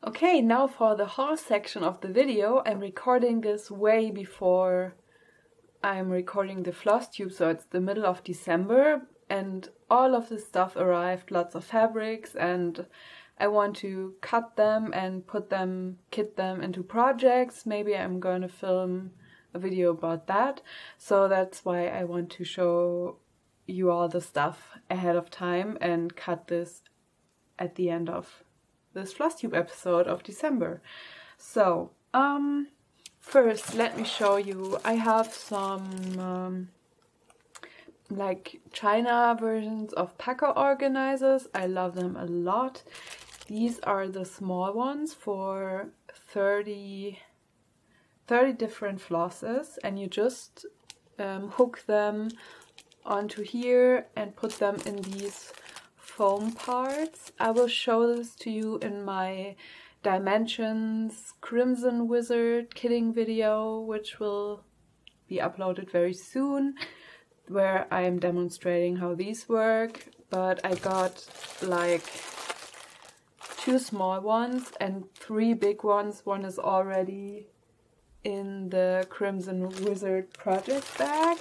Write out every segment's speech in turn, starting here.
Okay, now for the haul section of the video. I'm recording this way before I'm recording the Flosstube, so it's the middle of December and all of this stuff arrived, lots of fabrics, and I want to cut them and kit them into projects. Maybe I'm going to film a video about that, so that's why I want to show you all the stuff ahead of time and cut this at the end of this Flosstube episode of December. So, first let me show you, I have some like China versions of packer organizers. I love them a lot. These are the small ones for 30 different flosses, and you just hook them onto here and put them in these foam parts. I will show this to you in my Dimensions Crimson Wizard kitting video, which will be uploaded very soon, where I am demonstrating how these work. But I got like 2 small ones and 3 big ones. One is already in the Crimson Wizard project bag.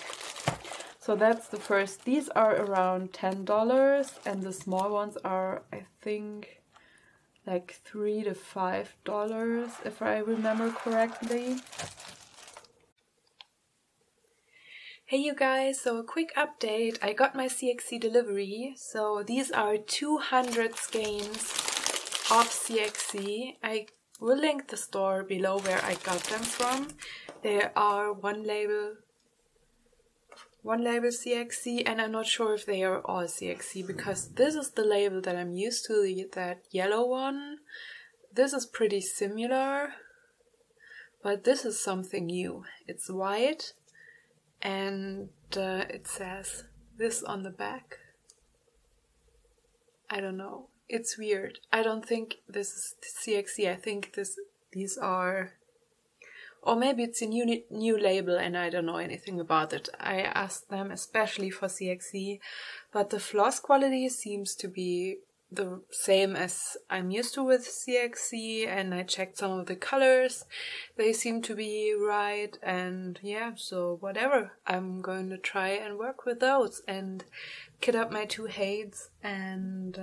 So that's the first. These are around $10 and the small ones are, I think, like $3 to $5 if I remember correctly. Hey you guys, so a quick update. I got my CXC delivery. So these are 200 skeins of CXC. I will link the store below where I got them from. They are one label CXC, and I'm not sure if they are all CXC because this is the label that I'm used to, that yellow one. This is pretty similar, but this is something new. It's white and it says this on the back. I don't know. It's weird. I don't think this is CXC. I think these are... Or maybe it's a new label and I don't know anything about it. I asked them especially for CXC, but the floss quality seems to be the same as I'm used to with CXC, and I checked some of the colors. They seem to be right, and yeah, so whatever. I'm going to try and work with those and kit up my 2 heids, and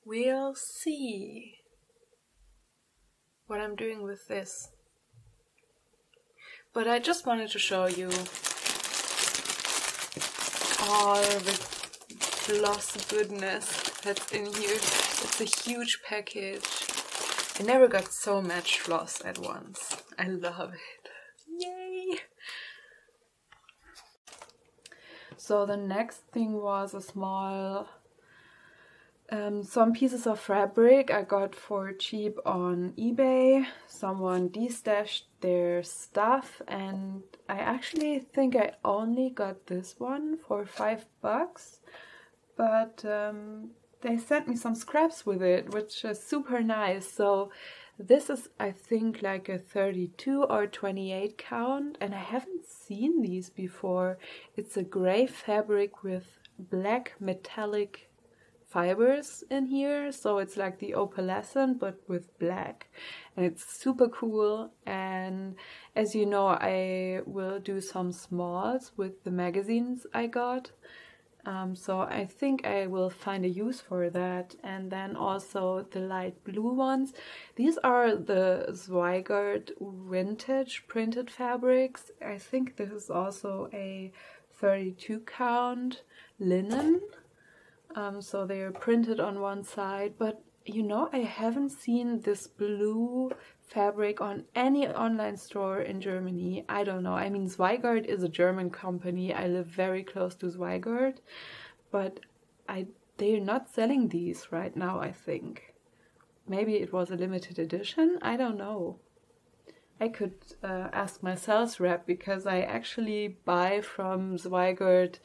we'll see what I'm doing with this. But I just wanted to show you all the floss goodness that's in here. It's a huge package. I never got so much floss at once. I love it. Yay! So the next thing was a small some pieces of fabric I got for cheap on eBay. Someone destashed their stuff and I actually think I only got this one for $5, but they sent me some scraps with it, which is super nice. So this is, I think, like a 32 or 28 count, and I haven't seen these before. It's a gray fabric with black metallic fibers in here, so it's like the opalescent but with black, and it's super cool. And as you know, I will do some smalls with the magazines I got, so I think I will find a use for that. And then also the light blue ones. These are the Zweigart vintage printed fabrics. I think this is also a 32 count linen. So they are printed on one side, but you know, I haven't seen this blue fabric on any online store in Germany. I don't know. I mean, Zweigart is a German company. I live very close to Zweigart, but they're not selling these right now, I think. Maybe it was a limited edition. I don't know. I could ask my sales rep, because I actually buy from Zweigart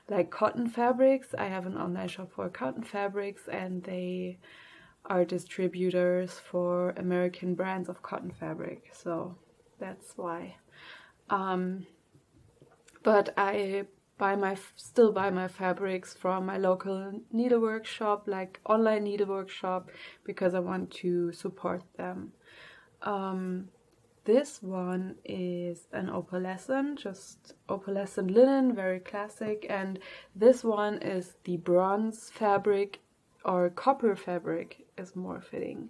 like cotton fabrics. I have an online shop for cotton fabrics, and they are distributors for American brands of cotton fabric, so that's why. But I still buy my fabrics from my local needlework shop, like online needlework shop, because I want to support them. This one is an opalescent, just opalescent linen, very classic, and this one is the bronze fabric, or copper fabric is more fitting.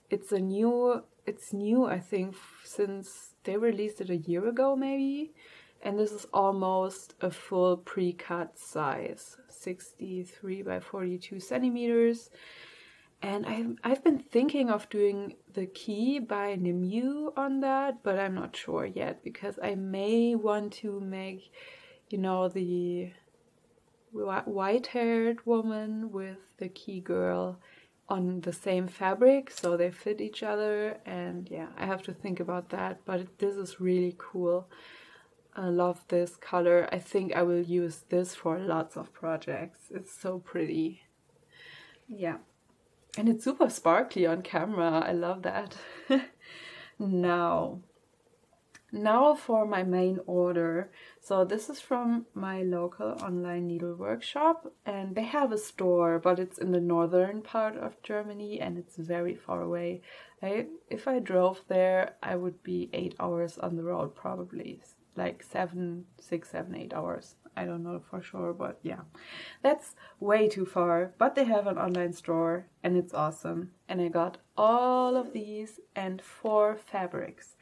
It's new, I think, since they released it a year ago maybe, and this is almost a full pre-cut size, 63 by 42 centimeters. And I've been thinking of doing the key by Nemu on that, but I'm not sure yet, because I may want to make, you know, the white-haired woman with the key girl on the same fabric, so they fit each other. And yeah, I have to think about that, but this is really cool. I love this color. I think I will use this for lots of projects. It's so pretty. Yeah. And it's super sparkly on camera. I love that. Now for my main order. So this is from my local online needle workshop, and they have a store, but it's in the northern part of Germany and it's very far away. If I drove there, I would be 8 hours on the road probably. Like 6, 7, 8 hours. I don't know for sure, but yeah, that's way too far. But they have an online store and it's awesome. And I got all of these and 4 fabrics.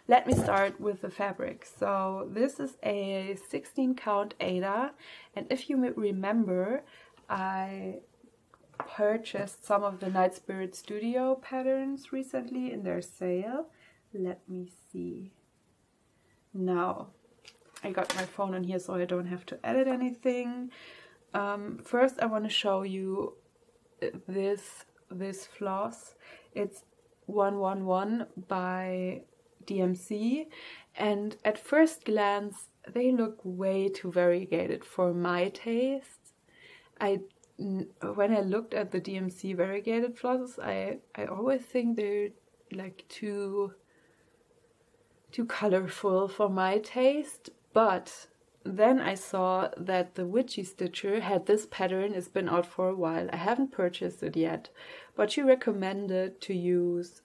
Let me start with the fabric. So this is a 16 count Aida, and if you remember, I purchased some of the Night Spirit Studio patterns recently in their sale. Let me see. Now, I got my phone on here so I don't have to edit anything. First I want to show you this floss. It's 111 by DMC, and at first glance they look way too variegated for my taste. When I looked at the DMC variegated flosses, I always think they're like too colorful for my taste, but then I saw that the Witchy Stitcher had this pattern. It's been out for a while. I haven't purchased it yet, but she recommended to use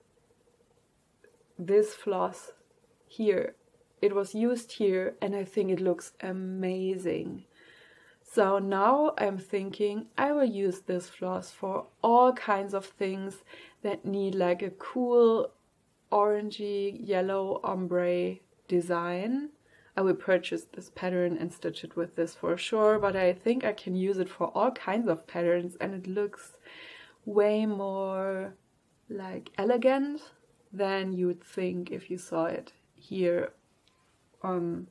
this floss here. It was used here and I think it looks amazing. So now I'm thinking I will use this floss for all kinds of things that need like a cool orangey yellow ombre design. I will purchase this pattern and stitch it with this for sure, but I think I can use it for all kinds of patterns and it looks way more like elegant than you would think if you saw it here on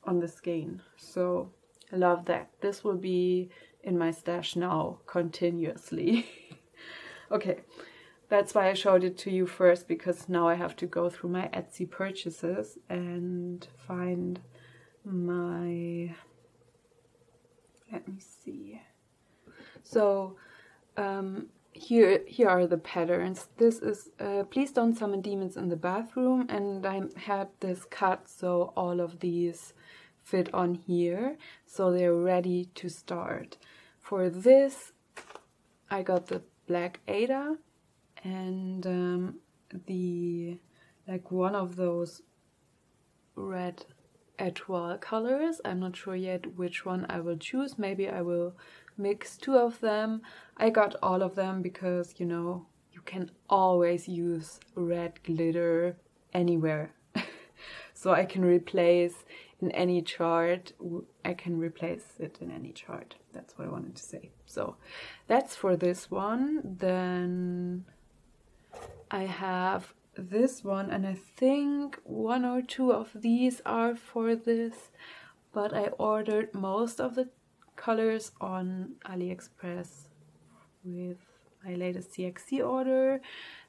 the skein. So I love that. This will be in my stash now continuously. Okay. That's why I showed it to you first, because now I have to go through my Etsy purchases and find my... Let me see. So here are the patterns. This is Please Don't Summon Demons in the Bathroom, and I had this cut so all of these fit on here, so they're ready to start. For this, I got the black Aida, and one of those red étoile colors. I'm not sure yet which one I will choose. Maybe I will mix 2 of them. I got all of them because, you know, you can always use red glitter anywhere. So I can replace in any chart. I can replace it in any chart. That's what I wanted to say. So that's for this one. Then I have this one, and I think 1 or 2 of these are for this, but I ordered most of the colors on Aliexpress with my latest CXC order.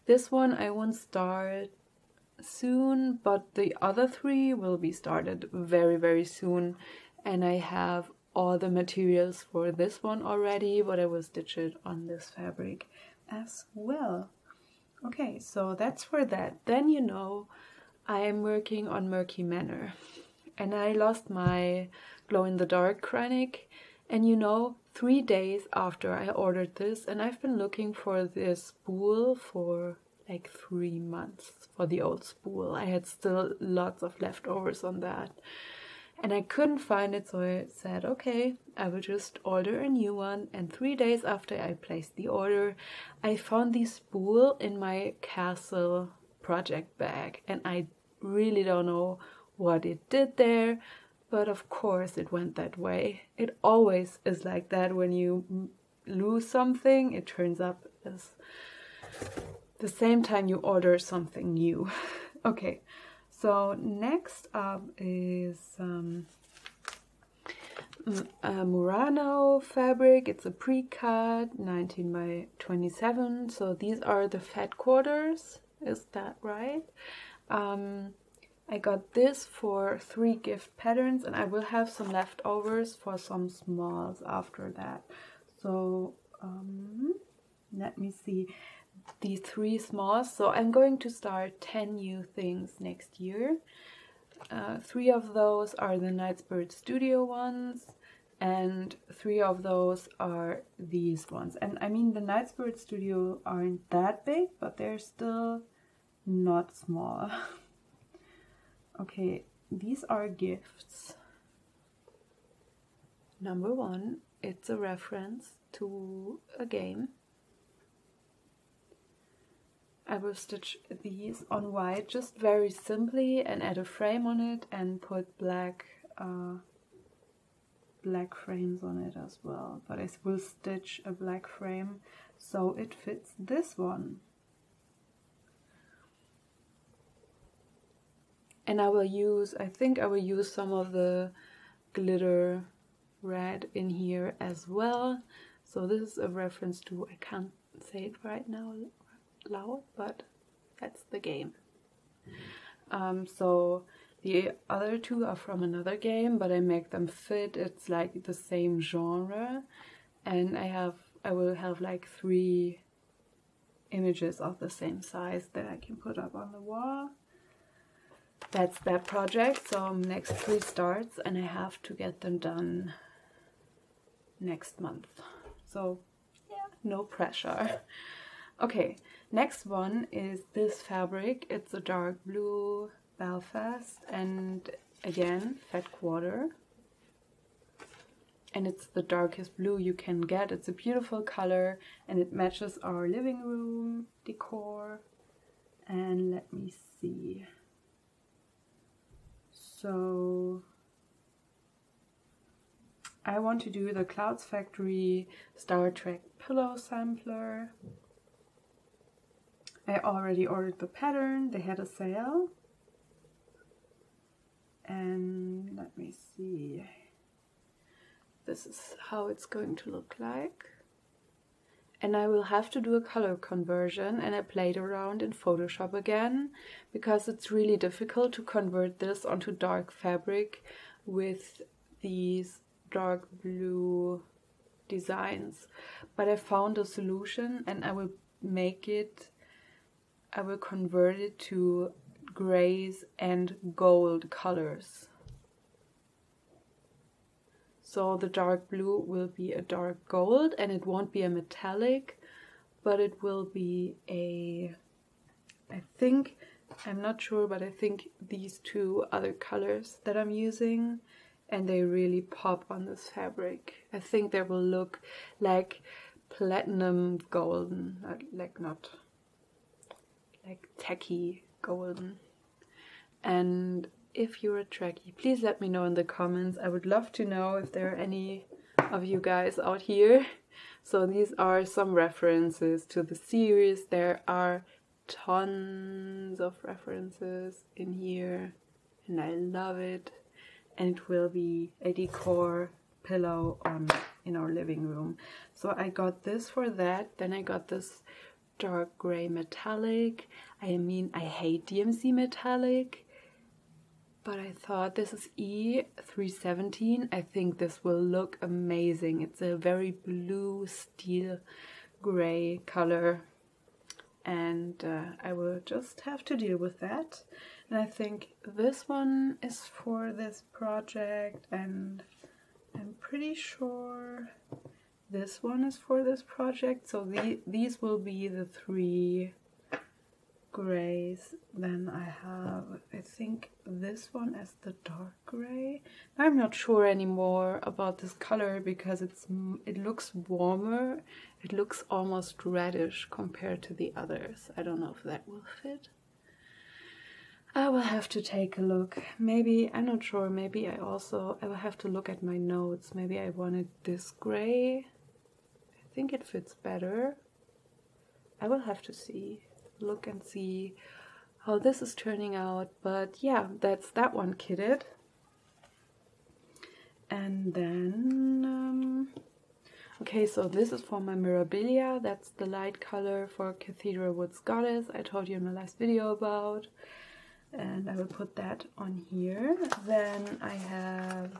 This one I won't start soon, but the other 3 will be started very, very soon, and I have all the materials for this one already, but I will stitch it on this fabric as well. Okay, so that's for that. Then, you know, I am working on Murky Manor, and I lost my glow-in-the-dark Kreinik. And you know, 3 days after I ordered this, and I've been looking for this spool for like 3 months, for the old spool. I had still lots of leftovers on that. And I couldn't find it, so I said, okay, I will just order a new one. And 3 days after I placed the order, I found the spool in my castle project bag. And I really don't know what it did there, but of course it went that way. It always is like that when you lose something, it turns up as the same time you order something new. Okay. So next up is a Murano fabric. It's a pre-cut 19 by 27. So these are the fat quarters. Is that right? I got this for 3 gift patterns, and I will have some leftovers for some smalls after that. So let me see. These 3 smalls, so I'm going to start 10 new things next year. 3 of those are the Night Spirit Studio ones, and 3 of those are these ones. And I mean, the Night Spirit Studio aren't that big, but they're still not small. Okay, these are gifts. Number 1, it's a reference to a game. I will stitch these on white just very simply and add a frame on it and put black frames on it as well. But I will stitch a black frame so it fits this one. And I think I will use some of the glitter red in here as well. So this is a reference to, I can't say it right now loud, but that's the game. So the other 2 are from another game, but I make them fit. It's like the same genre, and I will have like 3 images of the same size that I can put up on the wall. That's that project. So next 3 starts, and I have to get them done next month. So yeah, no pressure. Okay, next one is this fabric. It's a dark blue Belfast, and again, fat quarter. And it's the darkest blue you can get. It's a beautiful color, and it matches our living room decor. And let me see. So I want to do the Clouds Factory Star Trek pillow sampler. I already ordered the pattern. They had a sale. And let me see. This is how it's going to look like. And I will have to do a color conversion, and I played around in Photoshop again because it's really difficult to convert this onto dark fabric with these dark blue designs. But I found a solution, and I will convert it to grays and gold colors. So the dark blue will be a dark gold, and it won't be a metallic, but it will be a, I'm not sure, but I think these 2 other colors that I'm using, and they really pop on this fabric. I think they will look like platinum golden, not like tacky golden. And if you're a Trekkie, please let me know in the comments. I would love to know if there are any of you guys out here. So these are some references to the series. There are tons of references in here, and I love it. And it will be a decor pillow in our living room. So I got this for that. Then I got this dark gray metallic. I mean, I hate DMC metallic, but I thought this is E317. I think this will look amazing. It's a very blue steel gray color, and I will just have to deal with that. And I think this one is for this project, and I'm pretty sure this one is for this project. So these will be the 3 grays. Then I have, I think, this one as the dark gray. I'm not sure anymore about this color because it looks warmer. It looks almost reddish compared to the others. I don't know if that will fit. I will have to take a look. Maybe, I'm not sure, maybe I will have to look at my notes. Maybe I wanted this gray. I think it fits better. I will have to see, look and see how this is turning out. But yeah, that's that one kitted. And then, okay, so this is for my Mirabilia. That's the light color for Cathedral Woods Goddess I told you in my last video about. And I will put that on here. Then I have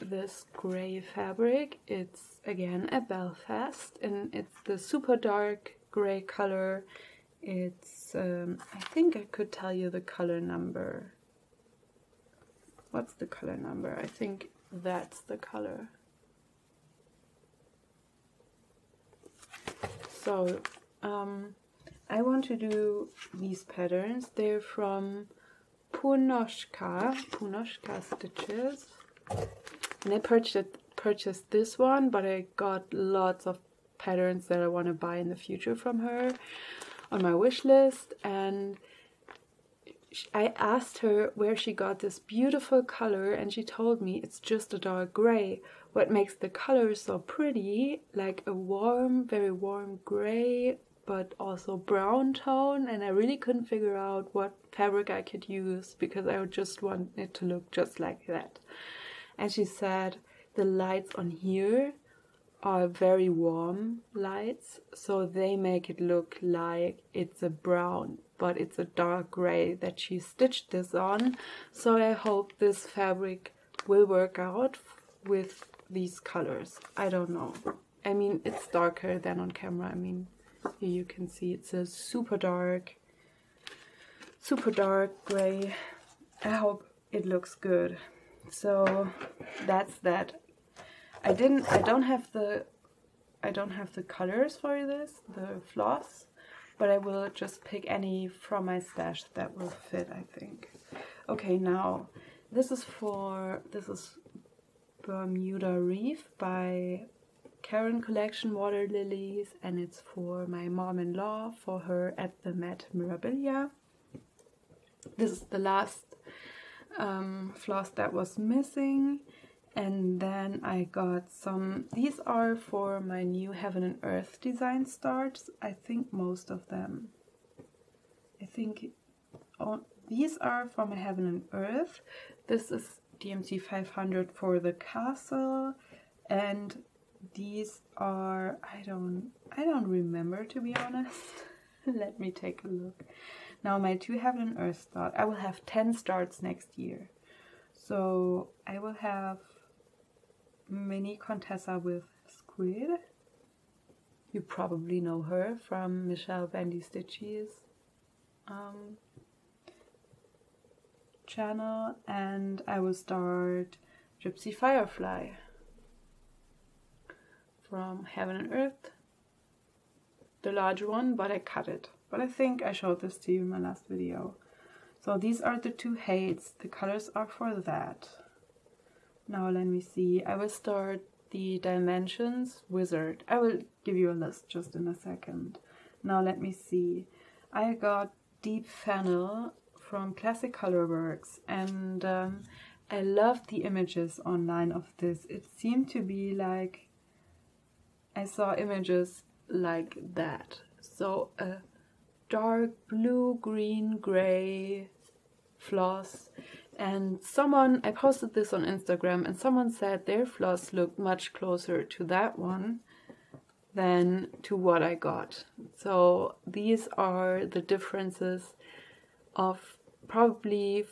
this gray fabric. It's again a Belfast, and it's the super dark gray color. It's I think I could tell you the color number. What's the color number? I think that's the color. So I want to do these patterns. They're from Punoshka Stitches. And I purchased this one, but I got lots of patterns that I want to buy in the future from her on my wish list. And I asked her where she got this beautiful color, and she told me it's just a dark gray. What makes the color so pretty, like a warm, very warm gray, but also brown tone, and I really couldn't figure out what fabric I could use because I would just want it to look just like that. And she said the lights on here are very warm lights, so they make it look like it's a brown, but it's a dark gray that she stitched this on. So I hope this fabric will work out with these colors. I don't know. I mean, it's darker than on camera. I mean, here you can see it's a super dark gray. I hope it looks good. So that's that. I don't have the colors for this, the floss, but I will just pick any from my stash that will fit, I think. Okay, now this is Bermuda Reef by Karen Collection Water Lilies, and it's for my mom-in-law, for her at the Met Mirabilia. This is the last floss that was missing. And then I got some, these are for my new Heaven and Earth design starts. I think most of them. These are for my Heaven and Earth. This is DMC 500 for the castle, and these are, I don't remember, to be honest. Let me take a look. Now my 2 Heaven and Earth start. I will have 10 starts next year. So I will have Mini Contessa with Squid. You probably know her from Michelle Bandy Stitches channel. And I will start Gypsy Firefly from Heaven and Earth, the large one, but I cut it. But I think I showed this to you in my last video. So these are the 2 heights. The colors are for that. Now let me see. I will start the Dimensions Wizard. I will give you a list just in a second. Now let me see. I got Deep Fennel from Classic Colorworks, and I loved the images online of this. It seemed to be like I saw images like that. So a dark blue, green, gray floss. And I posted this on Instagram, and someone said their floss looked much closer to that one than to what I got. So these are the differences of probably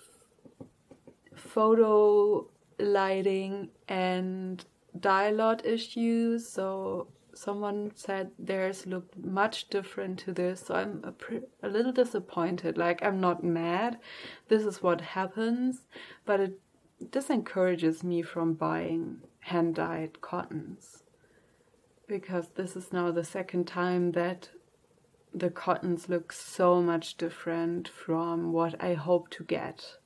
photo lighting and dye lot issues. So someone said theirs looked much different to this, so I'm a little disappointed. Like, I'm not mad, this is what happens, but this encourages me from buying hand-dyed cottons, because this is now the second time that the cottons look so much different from what I hope to get.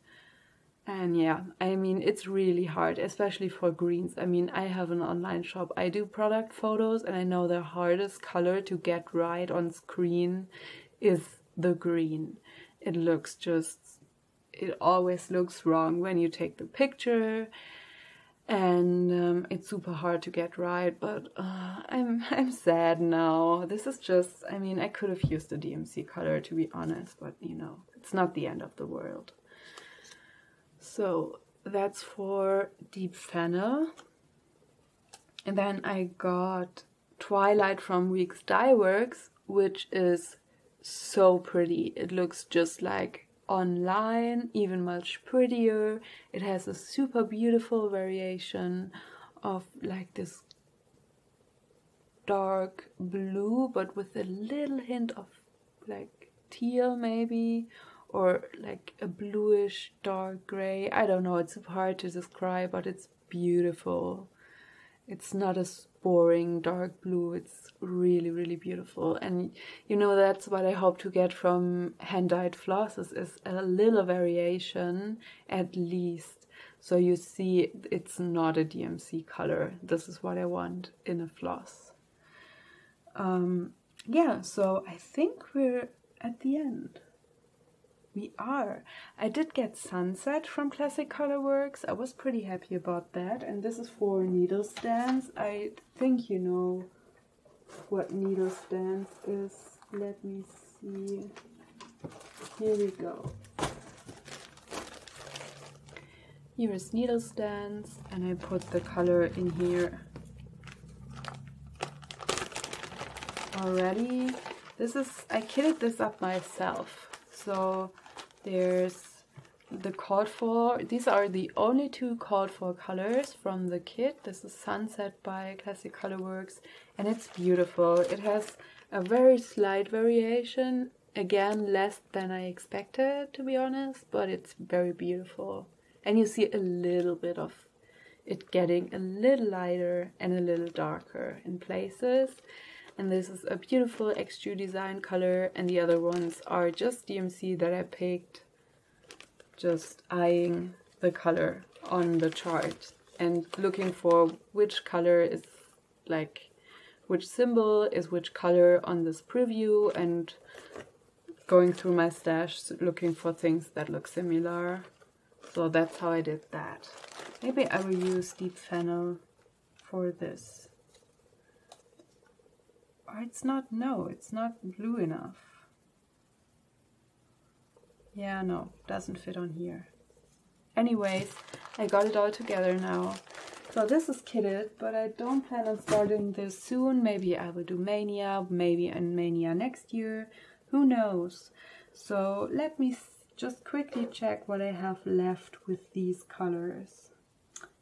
And yeah, I mean, it's really hard, especially for greens. I mean, I have an online shop. I do product photos, and I know the hardest color to get right on screen is the green. It looks just, it always looks wrong when you take the picture, and it's super hard to get right. But I'm sad now. This is just, I mean, I could have used a DMC color, to be honest, but you know, it's not the end of the world. So that's for Deep Fennel. And then I got Twilight from Weeks Dye Works, which is so pretty. It looks just like online, even much prettier. It has a super beautiful variation of like this dark blue, but with a little hint of like teal maybe, or like a bluish dark gray. I don't know, it's super hard to describe, but it's beautiful. It's not a boring dark blue, it's really, really beautiful. And you know, that's what I hope to get from hand-dyed flosses, is a little variation at least. So you see it's not a DMC color. This is what I want in a floss. Yeah, so I think we're at the end. We are. I did get Sunset from Classic Colorworks. I was pretty happy about that. And this is for needle stands. I think you know what needle stands is. Let me see. Here we go. Here is needle stands, and I put the color in here already. This is, I kitted this up myself. So there's the called for, these are the only two called for colors from the kit. This is Sunset by Classic Colorworks, and it's beautiful. It has a very slight variation, again less than I expected, to be honest, but it's very beautiful. And you see a little bit of it getting a little lighter and a little darker in places. And this is a beautiful extrude design color, and the other ones are just DMC that I picked, just eyeing the color on the chart and looking for which color is like, which symbol is which color on this preview, and going through my stash looking for things that look similar. So that's how I did that. Maybe I will use Deep Fennel for this. Or it's not, no, it's not blue enough. Yeah, no, doesn't fit on here. Anyways, I got it all together now. So this is kitted, but I don't plan on starting this soon. Maybe I will do Mania, maybe in Mania next year. Who knows? So let me just quickly check what I have left with these colors.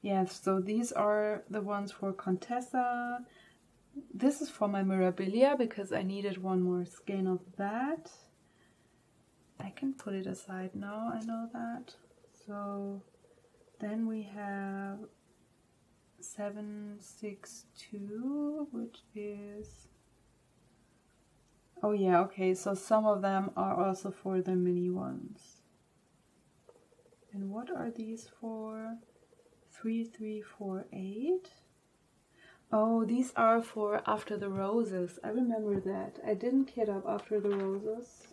Yes, so these are the ones for Contessa. This is for my Mirabilia because I needed one more skein of that. I can put it aside now, I know that. So then we have 762, which is, oh yeah, okay, so some of them are also for the mini ones. And what are these for? 3348. Oh, these are for After the Roses. I remember that. I didn't kit up After the Roses.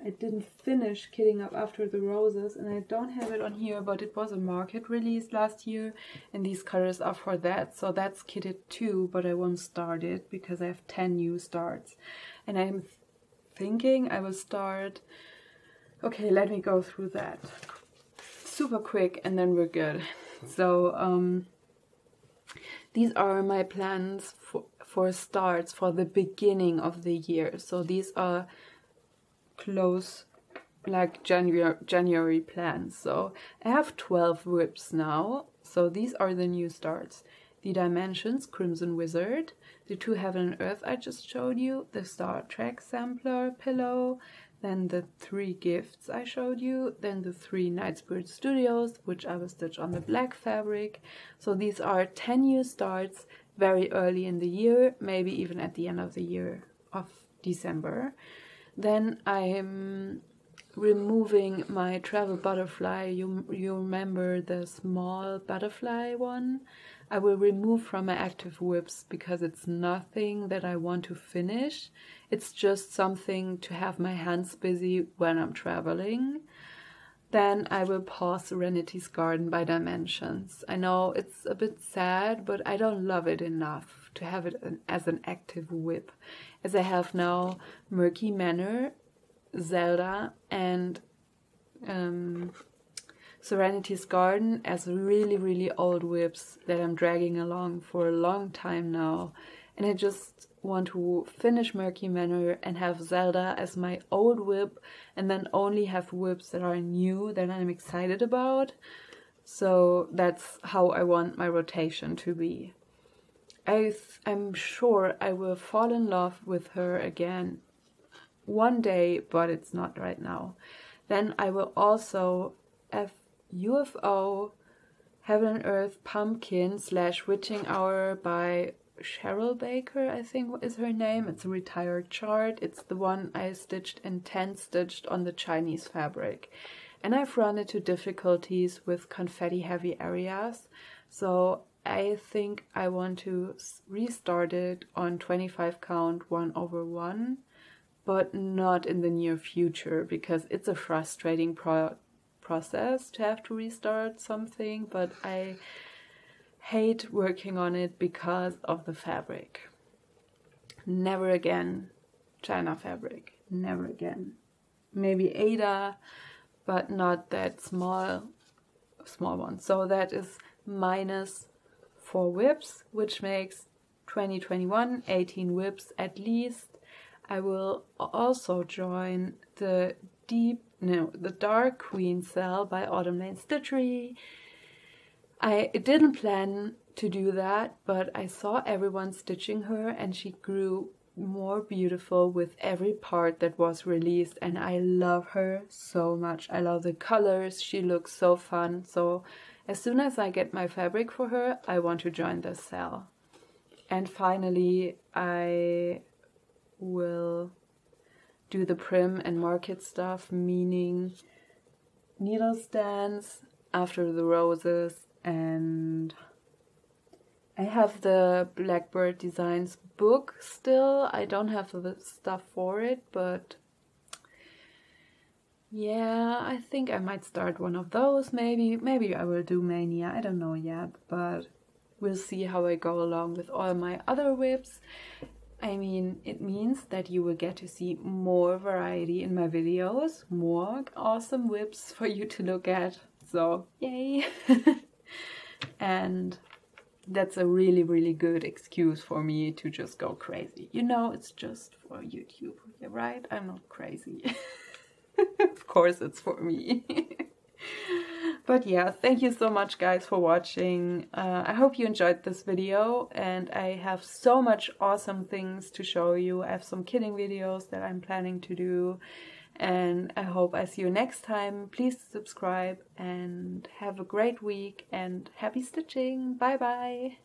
I didn't finish kitting up After the Roses, and I don't have it on here, but it was a market release last year, and these colors are for that. So that's kitted too, but I won't start it because I have 10 new starts. And I'm thinking I will start... Okay, let me go through that super quick and then we're good. So, these are my plans for starts for the beginning of the year. So these are close, like January plans. So I have 12 whips now. So these are the new starts. The Dimensions, Crimson Wizard, the two Heaven and Earth I just showed you, the Star Trek sampler pillow, then the 3 gifts I showed you, then the 3 Night Spirit Studios, which I will stitch on the black fabric. So these are 10 new starts very early in the year, maybe even at the end of the year of December. Then I'm removing my travel butterfly. You remember the small butterfly one? I will remove from my active whips because it's nothing that I want to finish. It's just something to have my hands busy when I'm traveling. Then I will pause Serenity's Garden by Dimensions. I know it's a bit sad, but I don't love it enough to have it as an active whip, as I have now Murky Manor, Zelda, and Serenity's Garden as really old whips that I'm dragging along for a long time now. And I just want to finish Murky Manor and have Zelda as my old whip, and then only have whips that are new that I'm excited about. So that's how I want my rotation to be. I'm sure I will fall in love with her again one day, but it's not right now. Then I will also have UFO Heaven and Earth Pumpkin / Witching Hour by Cheryl Baker, I think is her name. It's a retired chart. It's the one I stitched and 10 stitched on the Chinese fabric. And I've run into difficulties with confetti heavy areas. So I think I want to restart it on 25 count 1/1, but not in the near future because it's a frustrating process to have to restart something, but I hate working on it because of the fabric. Never again China fabric, never again. Maybe Ada, but not that small one. So that is -4 whips, which makes 2021 18 whips at least. I will also join the Dark Queen cell by Autumn Lane Stitchery. I didn't plan to do that, but I saw everyone stitching her and she grew more beautiful with every part that was released, and I love her so much. I love the colors, she looks so fun. So as soon as I get my fabric for her, I want to join this cell. And finally, I will do the prim and market stuff, meaning needle stands, After the Roses, and I have the Blackbird Designs book still. I don't have the stuff for it, but yeah, I think I might start one of those. Maybe I will do Mania, I don't know yet, but we'll see how I go along with all my other whips. I mean, it means that you will get to see more variety in my videos, more awesome whips for you to look at, so yay! And that's a really good excuse for me to just go crazy. You know, it's just for YouTube, right? I'm not crazy. Of course it's for me. But yeah, thank you so much guys for watching. I hope you enjoyed this video, and I have so much awesome things to show you. I have some kitting videos that I'm planning to do, and I hope I see you next time. Please subscribe and have a great week and happy stitching. Bye bye!